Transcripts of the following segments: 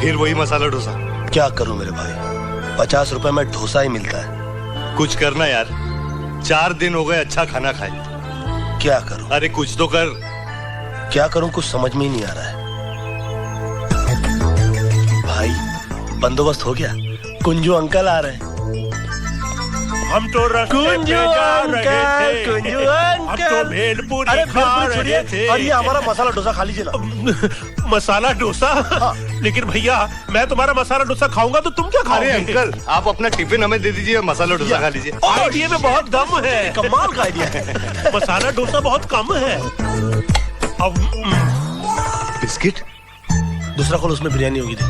फिर वही मसाला डोसा। क्या करूं मेरे भाई, 50 रुपए में डोसा ही मिलता है। कुछ करना यार, 4 दिन हो गए अच्छा खाना खाए। क्या करूं? अरे कुछ तो कर। क्या करूं, कुछ समझ में ही नहीं आ रहा है। भाई बंदोबस्त हो गया, कुंजू अंकल आ रहे हैं। हम तो कुंजू अंकल, कुंजू हम अंकल। तो भेलपुरी अरे खा भेलपुरी रहे छोड़िए, थे। और ये हमारा मसाला डोसा खा लीजिए ना। मसाला डोसा? लेकिन भैया मैं तुम्हारा मसाला डोसा खाऊंगा तो तुम क्या अरे खाओगे? अंकल, आप अपना टिफिन हमें दे दीजिए, मसाला डोसा खा लीजिए। आइडिया में बहुत दम है। कमाल का आइडिया है। मसाला डोसा बहुत कम है। अब बिस्किट? दूसरा खोल, उसमें बिरयानी होगी थी।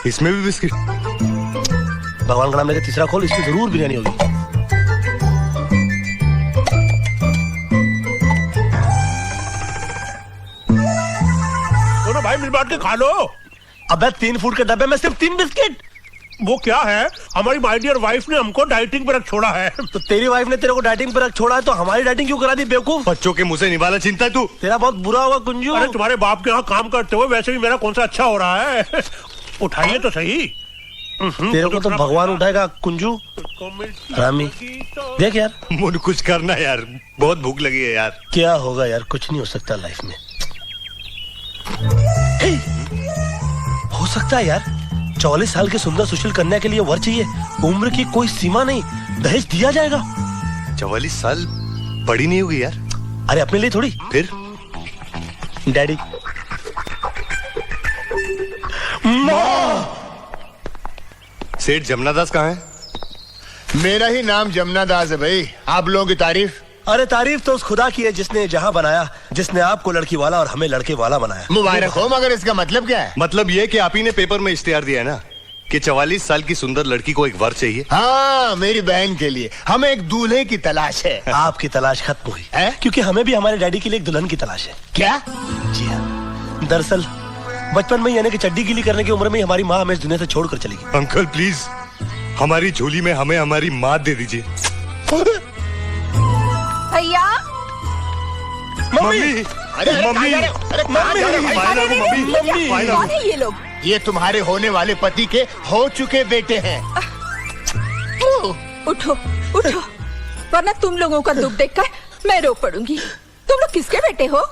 इसमें भी बिस्किट? भगवान का नाम लेके तीसरा खोल, इसमें जरूर बिरयानी होगी। दोनों भाई मिल बांट के खा लो। अबे 3 फूड के डब्बे में सिर्फ 3 बिस्किट। वो क्या है, हमारी माय डियर वाइफ ने हमको डाइटिंग पर रख छोड़ा है। तो तेरी वाइफ ने तेरे को डाइटिंग पर रख छोड़ा है, तो हमारी डाइटिंग क्यों करा दी बेवकूफ? बच्चों के मुंह से निवाला चिंता है तू। तेरा बहुत बुरा होगा कुंजू। अरे तुम्हारे बाप के यहाँ काम करते हुए वैसे भी मेरा कौन सा अच्छा हो रहा है। उठाइए तो सही। तेरे को तो भगवान उठाएगा कुंजू। रामी देख यार, मुझे कुछ करना यार, बहुत भूख लगी है यार। क्या होगा यार, कुछ नहीं हो सकता लाइफ में। हो सकता है यार, 44 साल के सुंदर सुशील कन्या के लिए वर चाहिए, उम्र की कोई सीमा नहीं, दहेज दिया जाएगा। 44 साल बड़ी नहीं होगी यार। अरे अपने लिए थोड़ी, फिर डैडी। सेठ जमुना दास कहाँ है? मेरा ही नाम जमुना दास है भाई। आप लोगों की तारीफ? अरे तारीफ तो उस खुदा की है जिसने जहां बनाया, जिसने आपको लड़की वाला और हमें लड़के वाला बनाया। मुबारक हो, मगर इसका मतलब क्या है? मतलब ये कि आप ही ने पेपर में इश्तेहार दिया है ना कि 44 साल की सुंदर लड़की को एक वर चाहिए। हाँ, मेरी बहन के लिए हमें एक दूल्हे की तलाश है। आपकी तलाश खत्म हुई है? क्योंकि हमें भी हमारे डैडी के लिए एक दुल्हन की तलाश है। क्या? जी हाँ, दरअसल बचपन में यानी कि चड्डी गीली करने की उम्र में हमारी माँ हमें इस दुनिया से छोड़कर चली गई। अंकल प्लीज, हमारी झोली में हमें हमारी माँ दे दीजिए। भैया मम्मी, अरे मम्मी, अरे मम्मी, फाइन लागू, मम्मी, फाइन लागू। कौन है ये लोग? ये तुम्हारे होने वाले पति के हो चुके बेटे हैं। उठो उठो, वरना तुम लोगों का दुख देखकर मैं रो पड़ूंगी। तुम लोग किसके बेटे हो?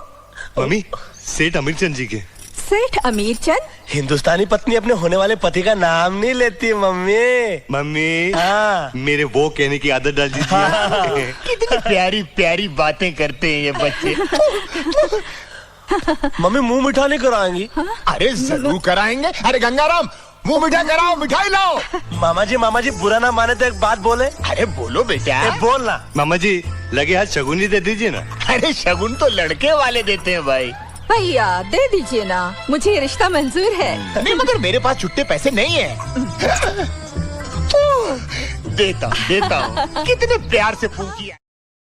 मम्मी, सेठ अमीरचंद जी के। सेठ अमीरचंद? हिंदुस्तानी पत्नी अपने होने वाले पति का नाम नहीं लेती मम्मी। मम्मी, हाँ। मेरे वो कहने की आदत डाल दीजिए। कितनी प्यारी प्यारी बातें करते हैं ये बच्चे। मम्मी मुंह मीठा नहीं कराएंगी? अरे जरूर कराएंगे। अरे गंगाराम, मुंह मीठा कराओ, मिठाई लाओ। मामा जी बुरा ना माने तो एक बात बोले। अरे बोलो बेटा। बोल ना। मामा जी, लगे हाथ शगुनी दे दीजिए ना। अरे शगुन तो लड़के वाले देते हैं भाई। भैया दे दीजिए ना, मुझे ये रिश्ता मंजूर है। नहीं, मगर मेरे पास छुट्टे पैसे नहीं है। देता हूँ। कितने प्यार से फूंकी है।